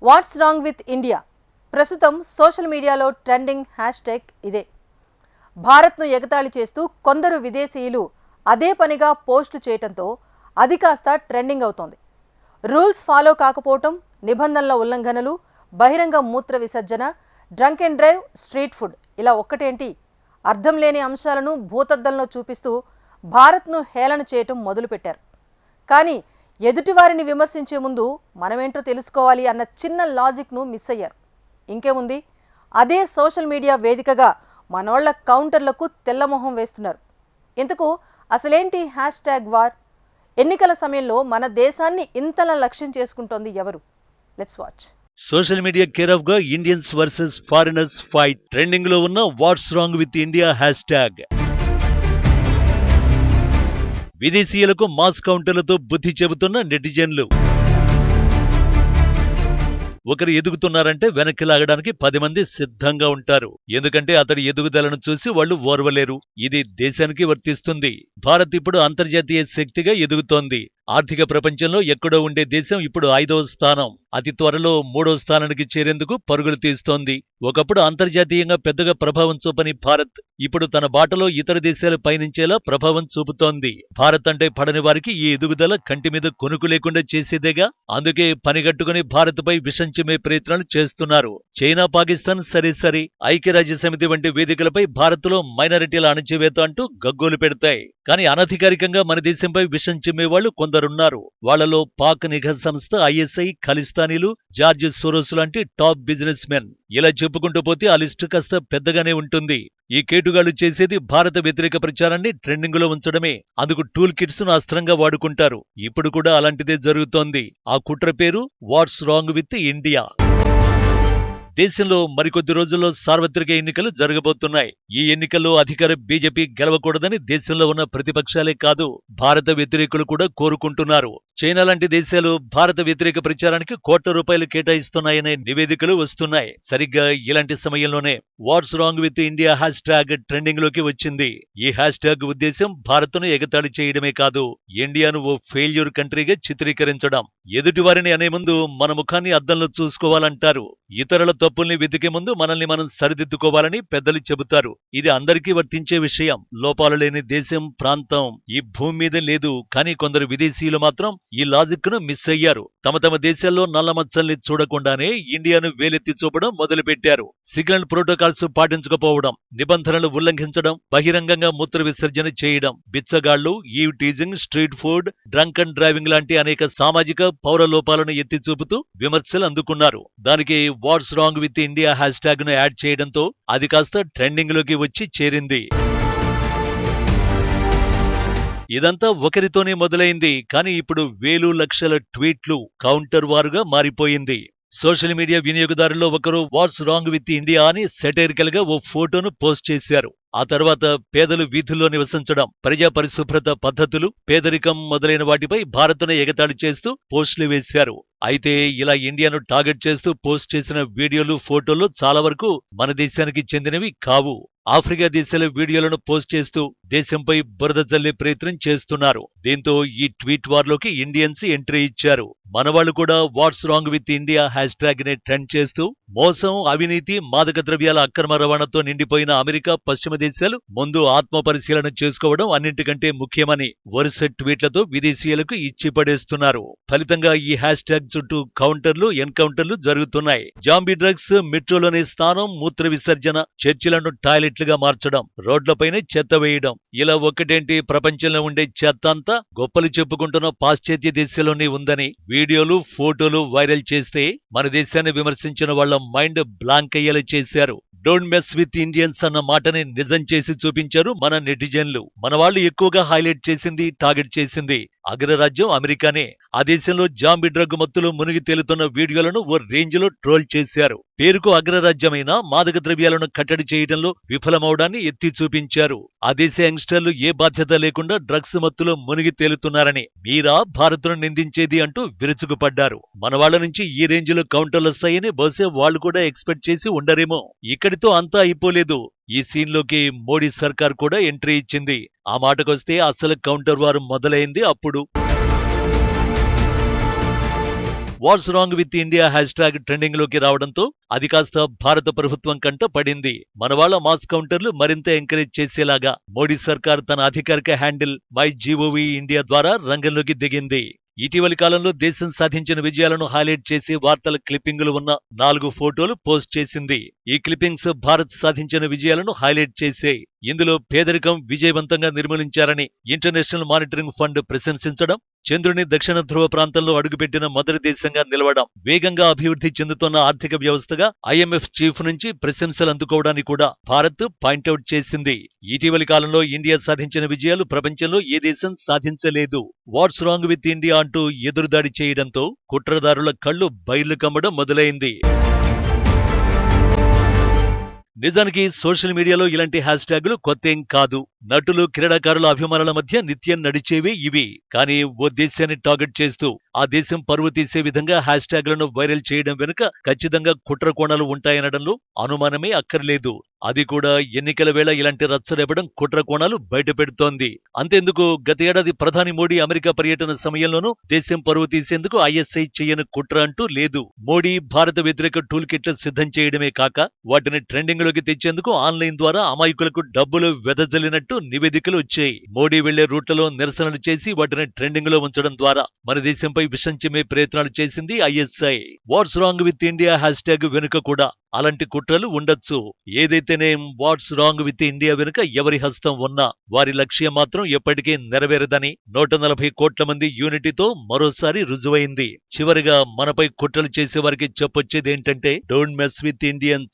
Watts wrong with India ప్రస్తుతం social మీడియాలో trending hashtag ఇదే. భారత్ను ఎగతాళి చేస్తూ కొందరు విదేశీయులు అదే పనిగా పోస్టులు చేయడంతో అది కాస్త ట్రెండింగ్ అవుతోంది. రూల్స్ ఫాలో కాకపోవటం, నిబంధనల ఉల్లంఘనలు, బహిరంగ మూత్ర విసర్జన, drunk and drive, street food ఇలా ఒక్కటేంటి అర్థం లేని అంశాలను భూతద్దంలో చూపిస్తూ భారత్ను హేళన చేయటం మొదలుపెట్టారు. కానీ ఎదుటివారిని విమర్శించే ముందు మనమేంటో తెలుసుకోవాలి అన్న చిన్న లాజిక్ను మిస్ అయ్యారు. ఇంకేముంది, అదే సోషల్ మీడియా వేదికగా మనోళ్ల కౌంటర్లకు తెల్లమొహం వేస్తున్నారు. ఇంతకు అసలేంటి హ్యాష్ట్యాగ్ వార్? ఎన్నికల సమయంలో మన దేశాన్ని ఇంతలా లక్ష్యం చేసుకుంటోంది ఎవరు? Let's watch. Social media care of గా Indians versus foreigners fight trending లో ఉన్న what's wrong with India hashtag. విదేశీయులకు మాస్ కౌంటర్లతో బుద్ధి చెబుతున్న నెటిజన్లు. ఒకరు ఎదుగుతున్నారంటే వెనక్కి లాగడానికి 10 మంది సిద్ధంగా ఉంటారు. ఎందుకంటే అతడి ఎదుగుదలను చూసి వాళ్ళు ఓర్వలేరు. ఇది దేశానికి వర్తిస్తుంది. భారత్ ఇప్పుడు అంతర్జాతీయ శక్తిగా ఎదుగుతోంది. ఆర్థిక ప్రపంచంలో ఎక్కడో ఉండే దేశం ఇప్పుడు 5వ స్థానం, అతి త్వరలో 3వ స్థానానికి చేరేందుకు పరుగులు తీస్తోంది. ఒకప్పుడు అంతర్జాతీయంగా పెద్దగా ప్రభావం చూపని భారత్ ఇప్పుడు తన బాటలో ఇతర దేశాలు పయనించేలా ప్రభావం చూపుతోంది. భారత్ అంటే పడని వారికి ఈ ఎదుగుదల కంటి మీద కొనుకు లేకుండా చేసేదేగా. అందుకే పనిగట్టుకుని భారత్పై విషం చిమ్మే ప్రయత్నాలు చేస్తున్నారు. చైనా, పాకిస్తాన్ సరే, ఐక్యరాజ్య సమితి వంటి వేదికలపై భారత్లో మైనారిటీల అణచివేత అంటూ గగ్గోలు పెడతాయి. కానీ అనధికారికంగా మన దేశంపై విషం చిమ్మే వాళ్ళు కొందరున్నారు. వాళ్లలో పాక్ నిఘా సంస్థ ఐఎస్ఐ, ఖలిస్తానీలు, జార్జ్ సోరోస్ లాంటి టాప్ బిజినెస్ మెన్. ఇలా చెప్పుకుంటూ పోతే ఆ లిస్టు కాస్త పెద్దగానే ఉంటుంది. ఈ కేటుగాళ్లు చేసేది భారత వ్యతిరేక ప్రచారాన్ని ట్రెండింగ్ లో ఉంచడమే. అందుకు టూల్ కిట్స్ ను అస్త్రంగా వాడుకుంటారు. ఇప్పుడు కూడా అలాంటిదే జరుగుతోంది. ఆ కుట్ర పేరు వాట్స్ రాంగ్ విత్ ఇండియా. దేశంలో మరికొద్ది రోజుల్లో సార్వత్రిక ఎన్నికలు జరగబోతున్నాయి. ఈ ఎన్నికల్లో అధికార బీజేపీ గెలవకూడదని దేశంలో ఉన్న ప్రతిపక్షాలే కాదు, భారత వ్యతిరేకులు కూడా కోరుకుంటున్నారు. చైనా లాంటి దేశాలు భారత వ్యతిరేక ప్రచారానికి ₹1,00,00,000 కేటాయిస్తున్నాయనే నివేదికలు వస్తున్నాయి. సరిగ్గా ఇలాంటి సమయంలోనే watts wrong with India hashtag trending లోకి వచ్చింది. ఈ హ్యాష్ట్యాగ్ ఉద్దేశం భారత్ను ఎగతాళి చేయడమే కాదు, ఇండియాను ఓ ఫెయిల్యూర్ కంట్రీగా చిత్రీకరించడం. ఎదుటివారిని అనే ముందు మన ముఖాన్ని అద్దంలో చూసుకోవాలంటారు. ఇతరుల తప్పుల్ని వెతికే ముందు మనల్ని మనం సరిదిద్దుకోవాలని పెద్దలు చెబుతారు. ఇది అందరికీ వర్తించే విషయం. లోపాలు లేని దేశం, ప్రాంతం ఈ భూమి మీద లేదు. కానీ కొందరు విదేశీయులు మాత్రం ఈ లాజిక్ ను మిస్ అయ్యారు. తమ దేశాల్లో నల్లమచ్చల్ని చూడకుండానే ఇండియాను వేలెత్తి చూపడం మొదలుపెట్టారు. సిగ్నల్ ప్రోటోకాల్స్ పాటించకపోవడం, నిబంధనలు ఉల్లంఘించడం, బహిరంగంగా మూత్ర విసర్జన చేయడం, బిచ్చగాళ్లు, eve teasing, street food, drunk and driving లాంటి అనేక సామాజిక పౌర లోపాలను ఎత్తి చూపుతూ విమర్శలు అందుకున్నారు. దానికి watts wrong with India hashtag ను యాడ్ చేయడంతో అది కాస్త ట్రెండింగ్ లోకి వచ్చి చేరింది. ఇదంతా ఒకరితోనే మొదలైంది. కానీ ఇప్పుడు వేలు లక్షల ట్వీట్లు కౌంటర్ వారుగా మారిపోయింది. సోషల్ మీడియా వినియోగదారుల్లో ఒకరు వాట్స్ రాంగ్ విత్ ఇండియా అని సెటైరికల్ గా ఓ ఫోటోను పోస్ట్ చేశారు. ఆ తర్వాత పేదలు వీధుల్లో నివసించడం, ప్రజా పరిశుభ్రత పద్ధతులు, పేదరికం మొదలైన వాటిపై భారత్ను ఎగతాళి చేస్తూ పోస్టులు వేశారు. అయితే ఇలా ఇండియాను టార్గెట్ చేస్తూ పోస్ట్ చేసిన వీడియోలు, ఫోటోలు చాలా వరకు మన దేశానికి చెందినవి కావు. ఆఫ్రికా దేశాల వీడియోలను పోస్ట్ చేస్తూ దేశంపై బురద జల్లే ప్రయత్నం చేస్తున్నారు. దీంతో ఈ ట్వీట్ వార్లోకి ఇండియన్స్ ఎంట్రీ ఇచ్చారు. మనవాళ్లు కూడా watts wrong with India hashtag ని ట్రెండ్ చేస్తూ మోసం, అవినీతి, మాదక ద్రవ్యాల అక్రమ రవాణాతో నిండిపోయిన అమెరికా, పశ్చిమ దేశాలు ముందు ఆత్మ పరిశీలన చేసుకోవడం అన్నింటికంటే ముఖ్యమని వరుస ట్వీట్లతో విదేశీయులకు ఇచ్చి పడేస్తున్నారు. ఫలితంగా ఈ హ్యాష్ట్యాగ్ చుట్టూ కౌంటర్లు, ఎన్కౌంటర్లు జరుగుతున్నాయి. జాంబీ డ్రగ్స్, మెట్రోలోనే స్థానం, మూత్ర విసర్జన, చర్చిలను టాయిలెట్లుగా మార్చడం, రోడ్లపైనే చెత్త వేయడం, ఇలా ఒక్కటేంటి ప్రపంచంలో ఉండే చెత్త అంతా గొప్పలు చెప్పుకుంటున్న పాశ్చాత్య దేశాల్లోనే ఉందని వీడియోలు, ఫోటోలు వైరల్ చేస్తే మన దేశాన్ని విమర్శించిన వాళ్ల మైండ్ బ్లాంక్ అయ్యేలా చేశారు. డోంట్ మెస్ విత్ ఇండియన్స్ అన్న మాటని నిజం చేసి చూపించారు మన నెటిజన్లు. మన వాళ్ళు ఎక్కువగా హైలైట్ చేసింది, టార్గెట్ చేసింది అగ్రరాజ్యం అమెరికానే. ఆ దేశంలో జాంబీ డ్రగ్ మత్తులో మునిగి తేలుతున్న వీడియోలను ఓ రేంజ్ లో ట్రోల్ చేశారు. పేరుకు అగ్రరాజ్యమైన మాదక ద్రవ్యాలను కట్టడి చేయడంలో విఫలమవడాన్ని ఎత్తి చూపించారు. ఆ దేశ యంగ్స్టర్లు ఏ బాధ్యత లేకుండా డ్రగ్స్ మత్తులో మునిగి తేలుతున్నారని మీరా భారత్ను నిందించేది అంటూ విరుచుకుపడ్డారు. మన వాళ్ల నుంచి ఈ రేంజ్ లో కౌంటర్లు వస్తాయని బహుశా వాళ్లు కూడా ఎక్స్పెక్ట్ చేసి ఉండరేమో. ఇక్కడితో అంతా అయిపోలేదు. ఈ సీన్లోకి మోడీ సర్కార్ కూడా ఎంట్రీ ఇచ్చింది. ఆ మాటకొస్తే అసలు కౌంటర్ వార్ మొదలైంది అప్పుడు. Watts wrong with India hash tag trending లోకి రావడంతో అది కాస్త భారత ప్రభుత్వం కంట పడింది. మనవాళ్ల మాస్ కౌంటర్లు మరింత ఎంకరేజ్ చేసేలాగా మోడీ సర్కార్ తన అధికారిక హ్యాండిల్ మై జీఓవీ ఇండియా ద్వారా రంగంలోకి దిగింది. ఇటీవలి కాలంలో దేశం సాధించిన విజయాలను హైలైట్ చేసి వార్తల క్లిప్పింగులు ఉన్న 4 ఫోటోలు పోస్ట్ చేసింది. ఈ క్లిప్పింగ్స్ భారత్ సాధించిన విజయాలను హైలైట్ చేసే. ఇందులో పేదరికం విజయవంతంగా నిర్మూలించారని ఇంటర్నేషనల్ మానిటరింగ్ ఫండ్ ప్రశంసించడం, చంద్రుని దక్షిణ ధ్రువ ప్రాంతంలో అడుగుపెట్టిన మొదటి దేశంగా నిలవడం, వేగంగా అభివృద్ధి చెందుతున్న ఆర్థిక వ్యవస్థగా ఐఎంఎఫ్ చీఫ్ నుంచి ప్రశంసలు అందుకోవడాన్ని కూడా భారత్ పాయింట్అవుట్ చేసింది. ఇటీవలి కాలంలో ఇండియా సాధించిన విజయాలు ప్రపంచంలో ఏ దేశం సాధించలేదు. వాట్స్ రాంగ్ విత్ ఇండియా అంటూ ఎదురుదాడి చేయడంతో కుట్రదారుల కళ్లు బయలు కమ్మడం మొదలైంది. నిజానికి సోషల్ మీడియాలో ఇలాంటి హ్యాష్ ట్యాగులు కొత్తేం కాదు. నటులు, క్రీడాకారుల అభిమానుల మధ్య నిత్యం నడిచేవే ఇవి. కానీ ఓ దేశాన్ని టార్గెట్ చేస్తూ ఆ దేశం పరువు తీసే విధంగా హ్యాష్ ట్యాగులను వైరల్ చేయడం వెనుక ఖచ్చితంగా కుట్ర కోణాలు ఉంటాయనడంలో అనుమానమే అక్కర్లేదు. అది కూడా ఎన్నికల వేళ ఇలాంటి రచ్చరేపడం కుట్ర కోణాలు బయటపెడుతోంది. అంతెందుకు, గత ఏడాది ప్రధాని మోడీ అమెరికా పర్యటన సమయంలోనూ దేశం పరువు తీసేందుకు ఐఎస్ఐ చేయని కుట్ర అంటూ లేదు. మోడీ భారత వ్యతిరేక టూల్ కిట్లు సిద్ధం చేయడమే కాక వాటిని ట్రెండింగ్ లోకి తెచ్చేందుకు ఆన్లైన్ ద్వారా అమాయకులకు డబ్బులు వెదజల్లినట్టు నివేదికలు వచ్చాయి. మోడీ వెళ్లే రూట్లలో నిరసనలు చేసి వాటిని ట్రెండింగ్ లో ఉంచడం ద్వారా మన దేశంపై విషం చిమ్మే ప్రయత్నాలు చేసింది ISI. Watts wrong with India hash tag వెనుక కూడా అలాంటి కుట్రలు ఉండొచ్చు. ఏదైతేనేం వాట్స్ రాంగ్ విత్ ఇండియా వెనుక ఎవరి హస్తం ఉన్నా వారి లక్ష్యం మాత్రం ఎప్పటికీ నెరవేరదని 140 కోట్ల మంది యూనిటీతో మరోసారి రుజువైంది. చివరిగా మనపై కుట్రలు చేసే వారికి చెప్పొచ్చేదేంటంటే, డోంట్ మెస్ విత్ ఇండియన్స్.